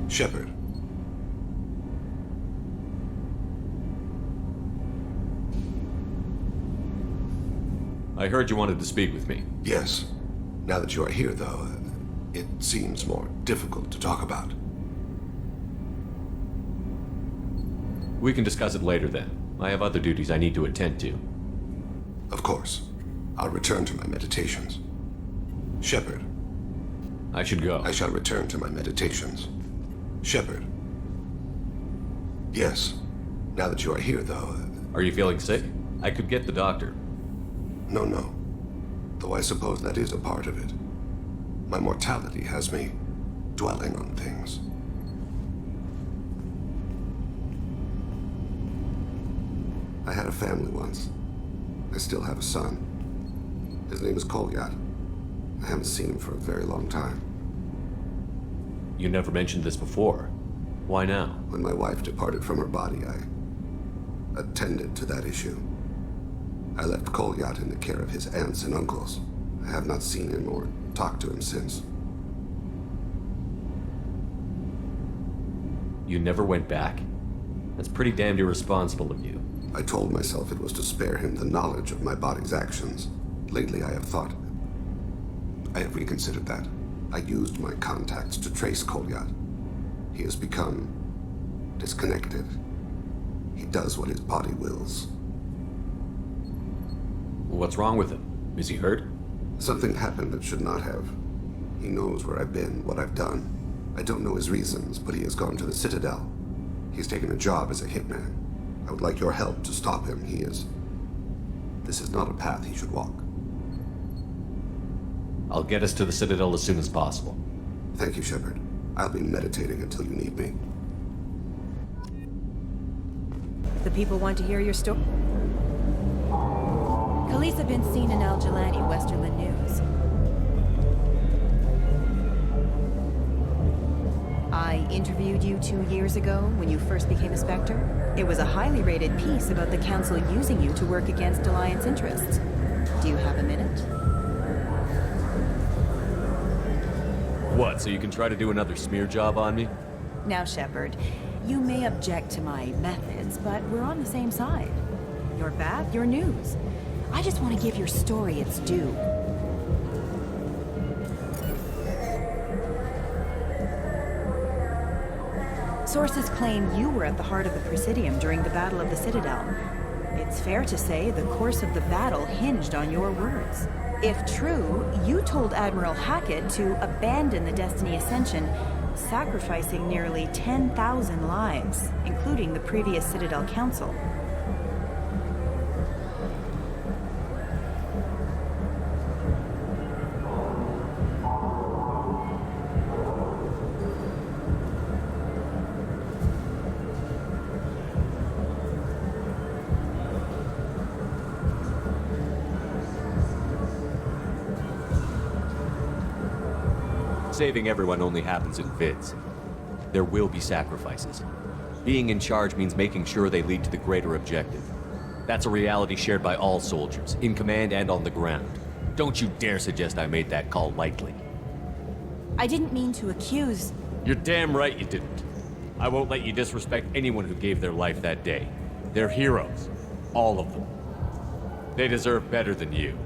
Shepard. I heard you wanted to speak with me. Yes. Now that you are here, though, it seems more difficult to talk about. We can discuss it later then. I have other duties I need to attend to. Of course. I'll return to my meditations. Shepard. I should go. I shall return to my meditations. Shepard. Yes. Now that you are here, though... Are you feeling sick? I could get the doctor. No. Though I suppose that is a part of it. My mortality has me dwelling on things. I had a family once. I still have a son. His name is Kolyat. I haven't seen him for a very long time. You never mentioned this before. Why now? When my wife departed from her body, I attended to that issue. I left Kolyat in the care of his aunts and uncles. I have not seen him or talked to him since. You never went back? That's pretty damned irresponsible of you. I told myself it was to spare him the knowledge of my body's actions. Lately, I have reconsidered that. I used my contacts to trace Kolyat. He has become disconnected. He does what his body wills. What's wrong with him? Is he hurt? Something happened that should not have. He knows where I've been, what I've done. I don't know his reasons, but he has gone to the Citadel. He's taken a job as a hitman. I would like your help to stop him. This is not a path he should walk. I'll get us to the Citadel as soon as possible. Thank you, Shepard. I'll be meditating until you need me. The people want to hear your story. Khaleesa been seen in Al Jalani, Westerland News. I interviewed you 2 years ago when you first became a Spectre. It was a highly rated piece about the Council using you to work against Alliance interests. Do you have a minute? What, so you can try to do another smear job on me? Now, Shepard, you may object to my methods, but we're on the same side. Your bath, your news. I just want to give your story its due. Sources claim you were at the heart of the Presidium during the Battle of the Citadel. It's fair to say the course of the battle hinged on your words. If true, you told Admiral Hackett to abandon the Destiny Ascension, sacrificing nearly 10,000 lives, including the previous Citadel Council. Saving everyone only happens in vids. There will be sacrifices. Being in charge means making sure they lead to the greater objective. That's a reality shared by all soldiers, in command and on the ground. Don't you dare suggest I made that call lightly. I didn't mean to accuse... You're damn right you didn't. I won't let you disrespect anyone who gave their life that day. They're heroes. All of them. They deserve better than you.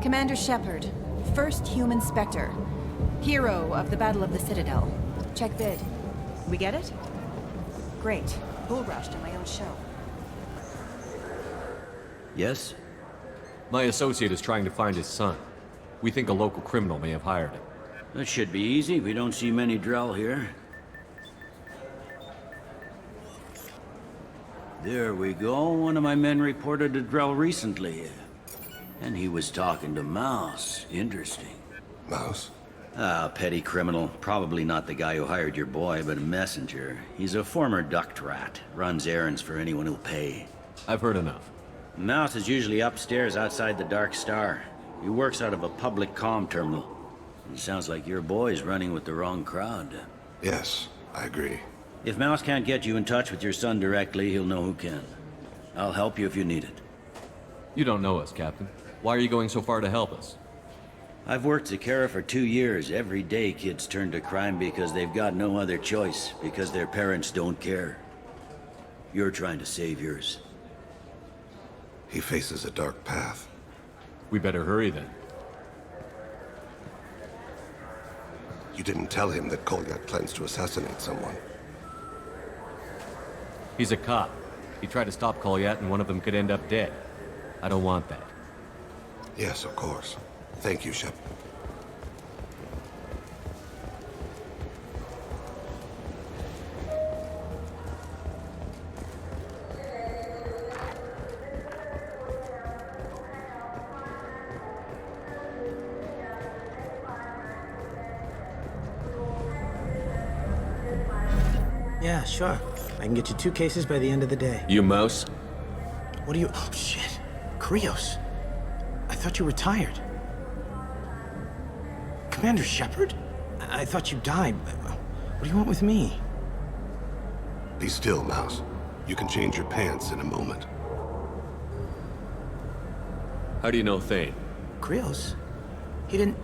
Commander Shepard, first human Spectre. Hero of the Battle of the Citadel. Check bid. We get it? Great. Bull rushed on my own show. Yes? My associate is trying to find his son. We think a local criminal may have hired him. That should be easy. We don't see many Drell here. There we go. One of my men reported a Drell recently. And he was talking to Mouse. Interesting. Mouse? Ah, petty criminal. Probably not the guy who hired your boy, but a messenger. He's a former duct rat. Runs errands for anyone who'll pay. I've heard enough. Mouse is usually upstairs outside the Dark Star. He works out of a public comm terminal. It sounds like your boy's running with the wrong crowd. Yes, I agree. If Mouse can't get you in touch with your son directly, he'll know who can. I'll help you if you need it. You don't know us, Captain. Why are you going so far to help us? I've worked Zakara for 2 years. Every day kids turn to crime because they've got no other choice, because their parents don't care. You're trying to save yours. He faces a dark path. We better hurry then. You didn't tell him that Kolyak plans to assassinate someone. He's a cop. He tried to stop Kolyat and one of them could end up dead. I don't want that. Yes, of course. Thank you, Shep. Yeah, sure. I can get you 2 cases by the end of the day. You mouse? What are you... Oh, shit. Krios. I thought you retired. Commander Shepard? I thought you died. What do you want with me? Be still, Mouse. You can change your pants in a moment. How do you know Thane? Krios? He didn't...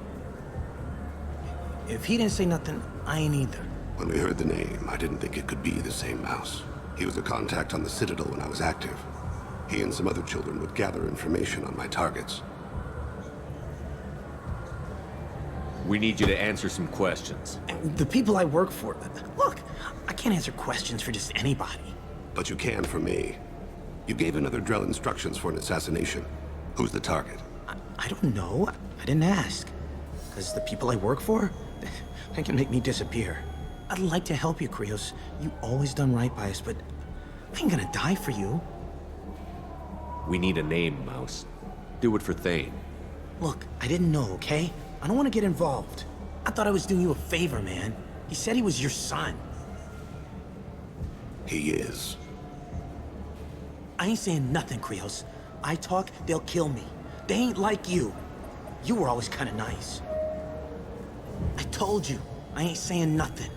If he didn't say nothing, I ain't either. When we heard the name, I didn't think it could be the same Mouse. He was a contact on the Citadel when I was active. He and some other children would gather information on my targets. We need you to answer some questions. And the people I work for... Look, I can't answer questions for just anybody. But you can for me. You gave another Drell instructions for an assassination. Who's the target? I don't know. I didn't ask. Because the people I work for, they can make me disappear. I'd like to help you, Krios. You always done right by us, but I ain't gonna die for you. We need a name, Mouse. Do it for Thane. Look, I didn't know, okay? I don't want to get involved. I thought I was doing you a favor, man. He said he was your son. He is. I ain't saying nothing, Krios. I talk, they'll kill me. They ain't like you. You were always kind of nice. I told you, I ain't saying nothing.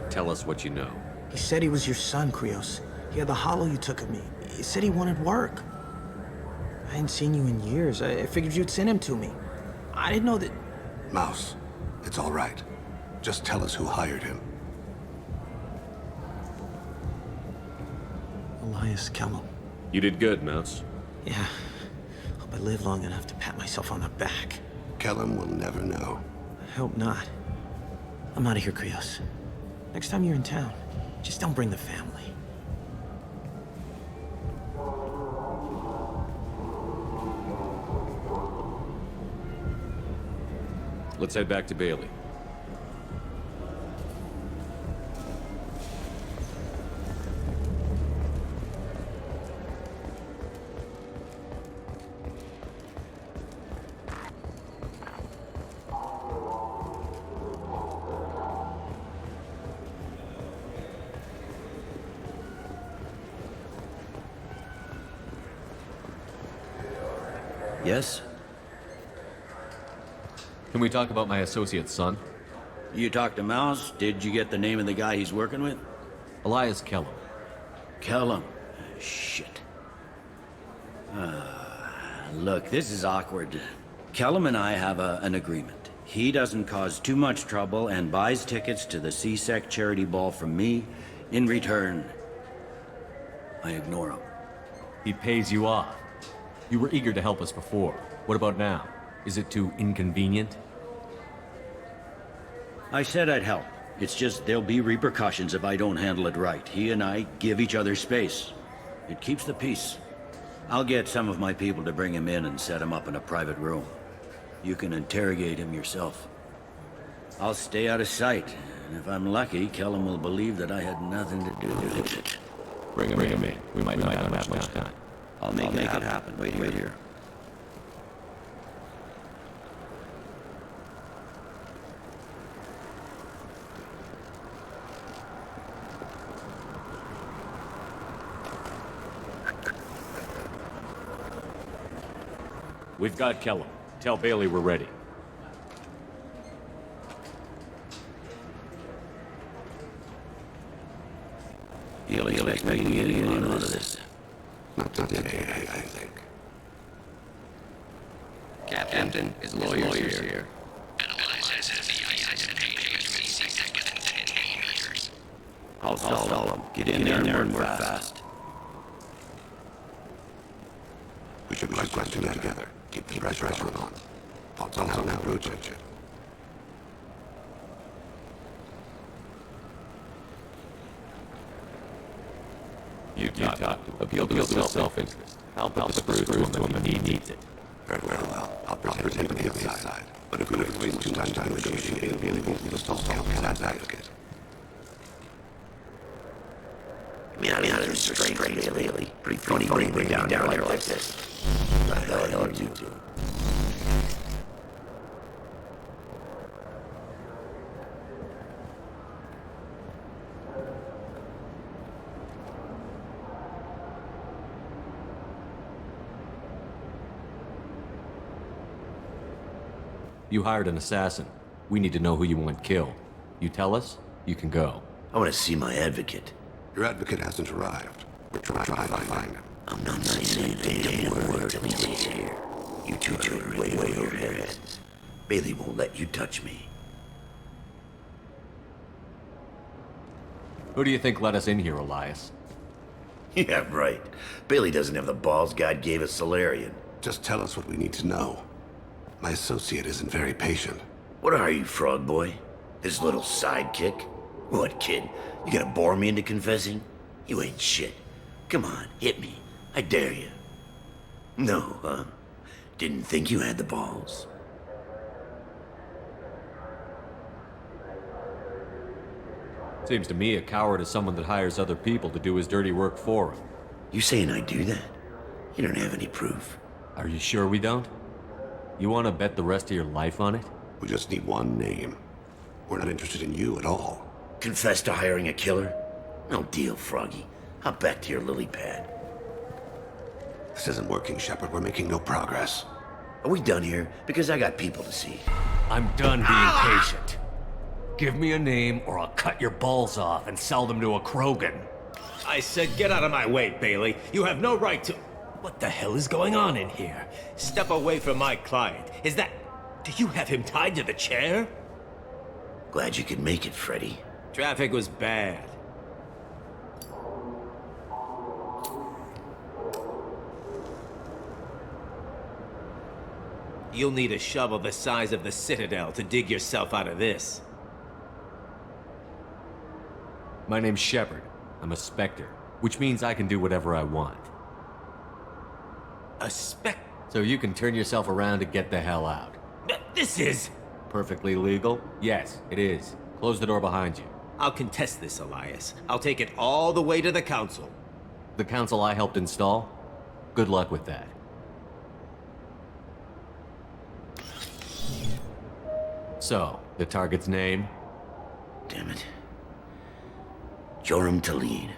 Tell us what you know. He said he was your son, Krios. He had the hollow you took of me. He said he wanted work. I hadn't seen you in years. I figured you'd send him to me. I didn't know that... Mouse, it's all right. Just tell us who hired him. Elias Kellum. You did good, Mouse. Yeah. Hope I live long enough to pat myself on the back. Kellum will never know. I hope not. I'm out of here, Krios. Next time you're in town, just don't bring the family. Let's head back to Bailey. Yes? Can we talk about my associate's son? You talked to Mouse? Did you get the name of the guy he's working with? Elias Kellum. Kellum. Shit. Look, this is awkward. Kellum and I have an agreement. He doesn't cause too much trouble and buys tickets to the CSEC charity ball from me. In return, I ignore him. He pays you off. You were eager to help us before. What about now? Is it too inconvenient? I said I'd help. It's just there'll be repercussions if I don't handle it right. He and I give each other space. It keeps the peace. I'll get some of my people to bring him in and set him up in a private room. You can interrogate him yourself. I'll stay out of sight, and if I'm lucky, Kellum will believe that I had nothing to do with it. Bring him in. We might not have much time. I'll make it happen. Wait here. We've got Kellum. Tell Bailey we're ready. He'll expect me to get in on all of this. Not today, I think. Captain is lawyers here. I'll tell them. Get in there and work fast. We should be questioning together. Keep the pressure on. Thoughts on how to approach it. You talk. Appeal to his self-interest. Help the screws when he needs it. Very well. I'll probably pretend to be on the outside. But if we waste too much time negotiating, really won't be a stall as advocate. I mean, how does it straight really? Pretty funny bring down like this. What the hell are you doing? You hired an assassin. We need to know who you want killed. You tell us, you can go. I want to see my advocate. Your advocate hasn't arrived. We're trying to find him. I'm not saying a damn word until he gets here. You two are way over your heads. Bailey won't let you touch me. Who do you think let us in here, Elias? Yeah, right. Bailey doesn't have the balls God gave a Solarian. Just tell us what we need to know. My associate isn't very patient. What are you, frog boy? His little sidekick? What, kid? You gonna bore me into confessing? You ain't shit. Come on, hit me. I dare you. No, huh? Didn't think you had the balls. Seems to me a coward is someone that hires other people to do his dirty work for him. You saying I do that? You don't have any proof. Are you sure we don't? You want to bet the rest of your life on it? We just need one name. We're not interested in you at all. Confess to hiring a killer? No deal, Froggy. Hop back to your lily pad. This isn't working, Shepard. We're making no progress. Are we done here? Because I got people to see. I'm done being patient. Give me a name or I'll cut your balls off and sell them to a Krogan. I said get out of my way, Bailey. You have no right to... What the hell is going on in here? Step away from my client. Is that... Do you have him tied to the chair? Glad you could make it, Freddy. Traffic was bad. You'll need a shovel the size of the Citadel to dig yourself out of this. My name's Shepard. I'm a Spectre, which means I can do whatever I want. A spec... So you can turn yourself around and get the hell out. This is... Perfectly legal? Yes, it is. Close the door behind you. I'll contest this, Elias. I'll take it all the way to the council. The council I helped install? Good luck with that. So, the target's name? Damn it. Joram Talid.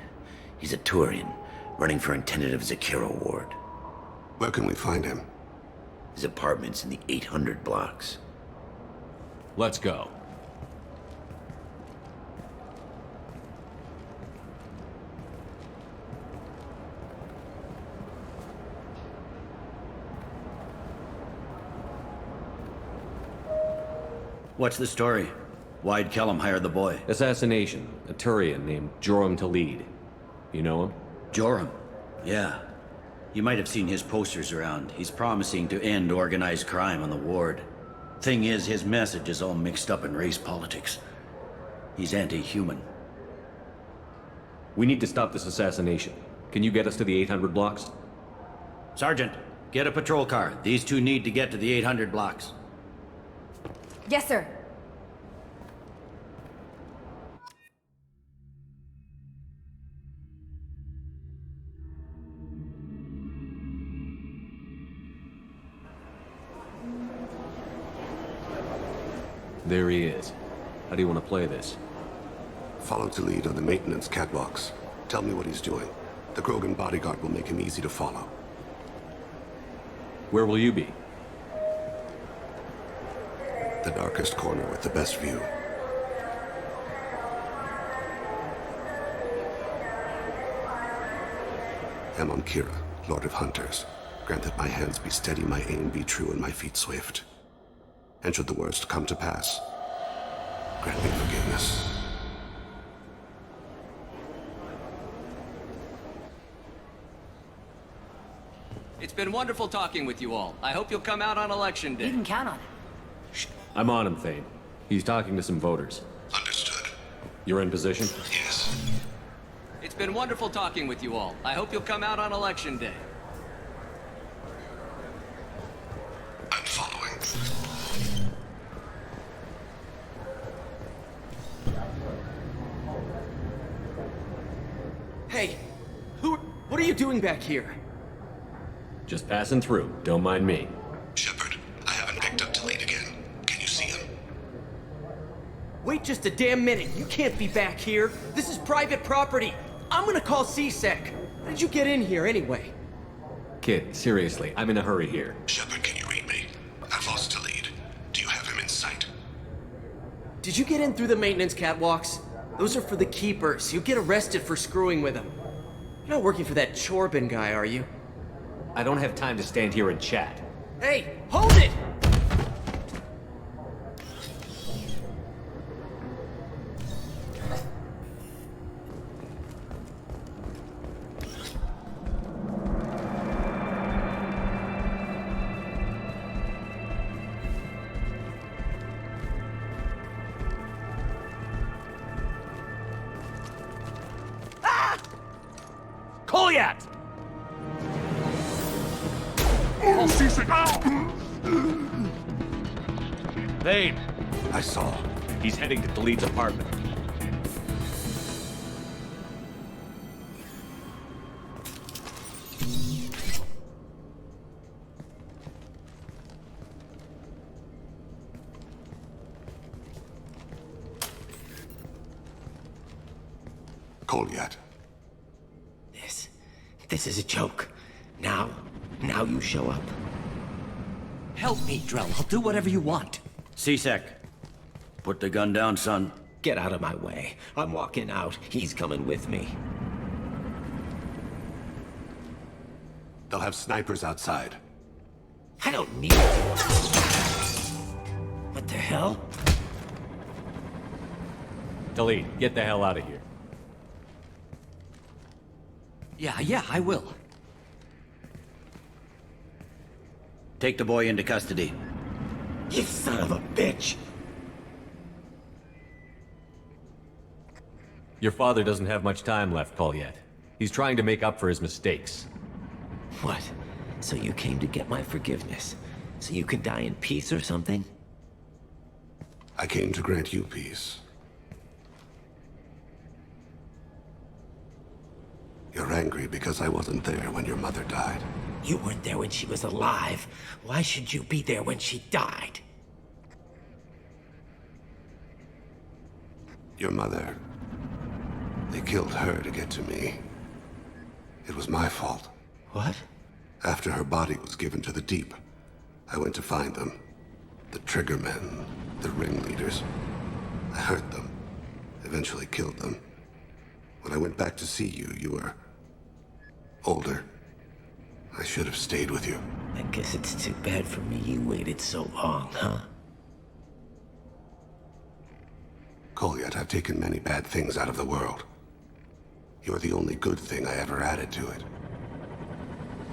He's a Turian, running for intendant of Zakira Ward. Where can we find him? His apartment's in the 800 blocks. Let's go. What's the story? Why'd Kellum hire the boy? Assassination. A Turian named Joram Talid. You know him? Joram. Yeah. You might have seen his posters around. He's promising to end organized crime on the ward. Thing is, his message is all mixed up in race politics. He's anti-human. We need to stop this assassination. Can you get us to the 800 blocks? Sergeant, get a patrol car. These two need to get to the 800 blocks. Yes, sir. There he is. How do you want to play this? Follow to lead on the maintenance catwalks. Tell me what he's doing. The Krogan bodyguard will make him easy to follow. Where will you be? The darkest corner with the best view. I'm on Kira. Lord of Hunters, grant that my hands be steady, my aim be true, and my feet swift. And should the worst come to pass, grant me forgiveness. It's been wonderful talking with you all. I hope you'll come out on election day. You can count on it. I'm on him, Thane. He's talking to some voters. Understood. You're in position? Yes. It's been wonderful talking with you all. I hope you'll come out on election day. I'm following. Hey, what are you doing back here? Just passing through. Don't mind me. Shepard, I haven't picked up Talid again. Can you see him? Wait just a damn minute. You can't be back here. This is private property. I'm gonna call CSEC. How did you get in here anyway? Kid, seriously, I'm in a hurry here. Shepard, can you read me? I've lost Talid. Do you have him in sight? Did you get in through the maintenance catwalks? Those are for the keepers. You'll get arrested for screwing with them. You're not working for that Chorbin guy, are you? I don't have time to stand here and chat. Hey, hold it! Kolyat! Thane! I saw. He's heading to Talid's apartment. Kolyat. This is a joke. Now you show up. Help me, Drell. I'll do whatever you want. CSEC, put the gun down, son. Get out of my way. I'm walking out. He's coming with me. They'll have snipers outside. I don't need it. What the hell? Talid, get the hell out of here. Yeah, I will. Take the boy into custody. You son of a bitch! Your father doesn't have much time left, Kolyat. He's trying to make up for his mistakes. What? So you came to get my forgiveness? So you can die in peace or something? I came to grant you peace. You're angry because I wasn't there when your mother died. You weren't there when she was alive. Why should you be there when she died? Your mother... They killed her to get to me. It was my fault. What? After her body was given to the Deep, I went to find them. The Triggermen, the ringleaders. I hurt them, eventually killed them. When I went back to see you, you were... older. I should have stayed with you. I guess it's too bad for me you waited so long, huh? Kolyat, I've taken many bad things out of the world. You're the only good thing I ever added to it.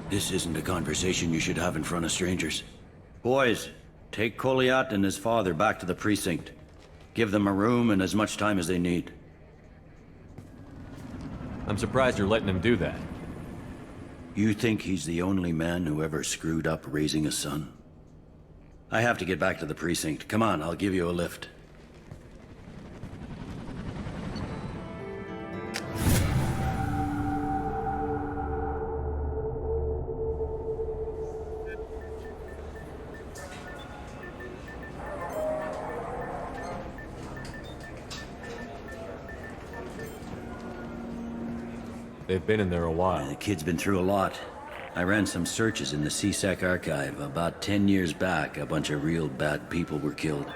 This isn't a conversation you should have in front of strangers. Boys, take Kolyat and his father back to the precinct. Give them a room and as much time as they need. I'm surprised you're letting him do that. You think he's the only man who ever screwed up raising a son? I have to get back to the precinct. Come on, I'll give you a lift. They've been in there a while. The kid's been through a lot. I ran some searches in the CSEC archive. About 10 years back, a bunch of real bad people were killed.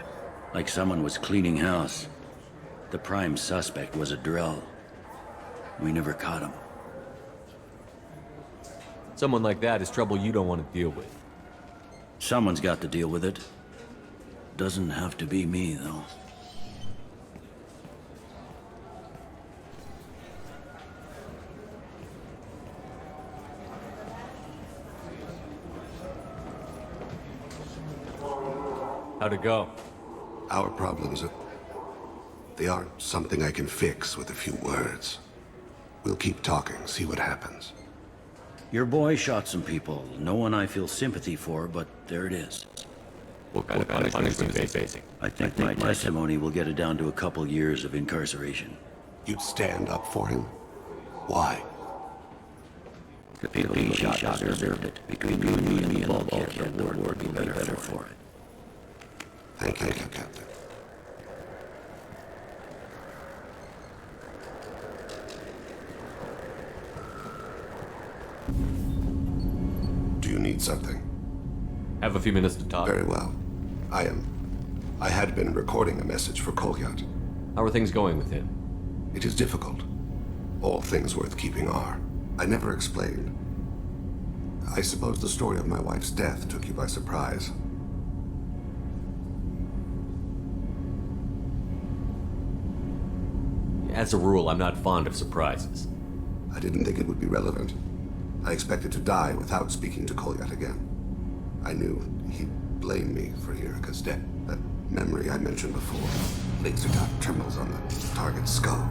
Like someone was cleaning house. The prime suspect was a Drell. We never caught him. Someone like that is trouble you don't want to deal with. Someone's got to deal with it. Doesn't have to be me, though. How'd it go? Our problems they aren't something I can fix with a few words. We'll keep talking, see what happens. Your boy shot some people. No one I feel sympathy for, but there it is. What kind of punishment is he facing? I think my testimony will get it down to a couple years of incarceration. You'd stand up for him? Why? The people he shot deserved it. Between you and me and the bulkhead, the world would be better for it. Thank you, Captain. Do you need something? Have a few minutes to talk. Very well. I had been recording a message for Kolyat. How are things going with him? It is difficult. All things worth keeping are. I never explained. I suppose the story of my wife's death took you by surprise. As a rule, I'm not fond of surprises. I didn't think it would be relevant. I expected to die without speaking to Kolyat again. I knew he'd blame me for Yurika's death. That memory I mentioned before. Laser dot trembles on the target's skull.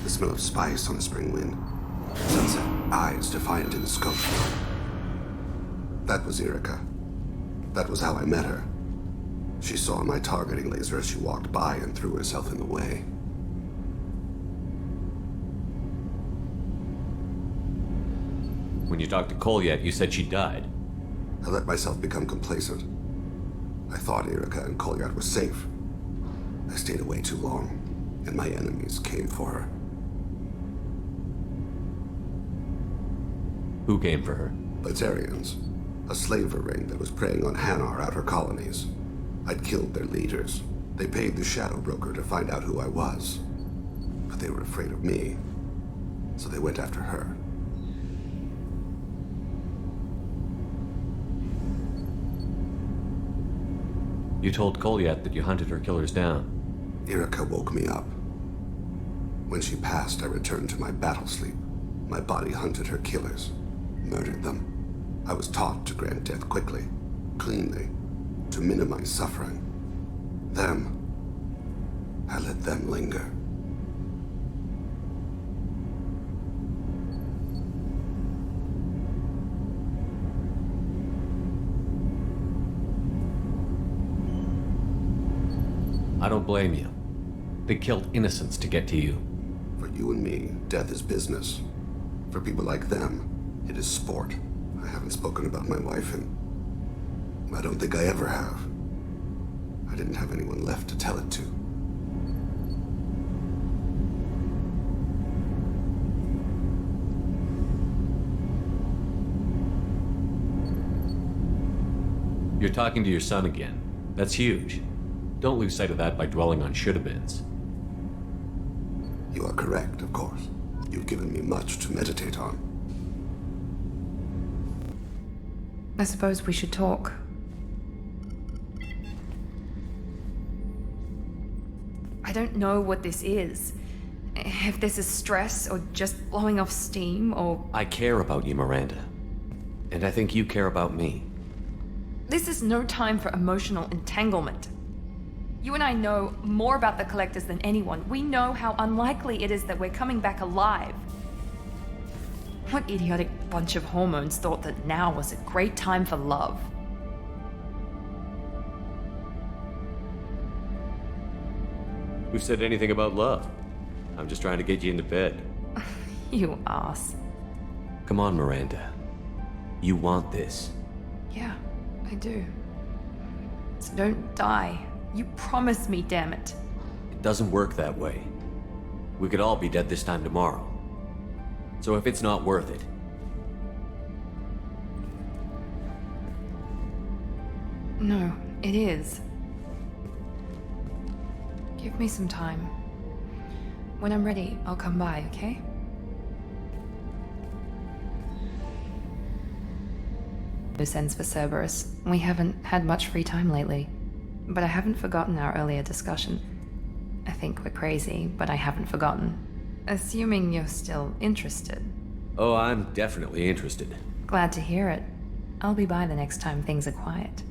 The smell of spice on the spring wind. Sunset eyes defiant in the scope. That was Yurika. That was how I met her. She saw my targeting laser as she walked by and threw herself in the way. When you talked to Kolyat, you said she died. I let myself become complacent. I thought Yurika and Kolyat were safe. I stayed away too long, and my enemies came for her. Who came for her? Batarians, a slaver ring that was preying on Hanar outer colonies. I'd killed their leaders. They paid the shadow broker to find out who I was. But they were afraid of me, so they went after her. You told Kolyat that you hunted her killers down. Yurika woke me up. When she passed, I returned to my battle sleep. My body hunted her killers, murdered them. I was taught to grant death quickly, cleanly, to minimize suffering. Them, I let them linger. I don't blame you. They killed innocents to get to you. For you and me, death is business. For people like them, it is sport. I haven't spoken about my wife and I don't think I ever have. I didn't have anyone left to tell it to. You're talking to your son again. That's huge. Don't lose sight of that by dwelling on should-have-beens. You are correct, of course. You've given me much to meditate on. I suppose we should talk. I don't know what this is. If this is stress, or just blowing off steam, or... I care about you, Miranda. And I think you care about me. This is no time for emotional entanglement. You and I know more about the Collectors than anyone. We know how unlikely it is that we're coming back alive. What idiotic bunch of hormones thought that now was a great time for love? Who said anything about love? I'm just trying to get you into bed. You ass. Come on, Miranda. You want this. Yeah, I do. So don't die. You promised me, damn it. It doesn't work that way. We could all be dead this time tomorrow. So if it's not worth it... No, it is. Give me some time. When I'm ready, I'll come by, okay? loose ends for Cerberus. We haven't had much free time lately. But I haven't forgotten our earlier discussion. I think we're crazy, but I haven't forgotten. Assuming you're still interested. Oh, I'm definitely interested. Glad to hear it. I'll be by the next time things are quiet.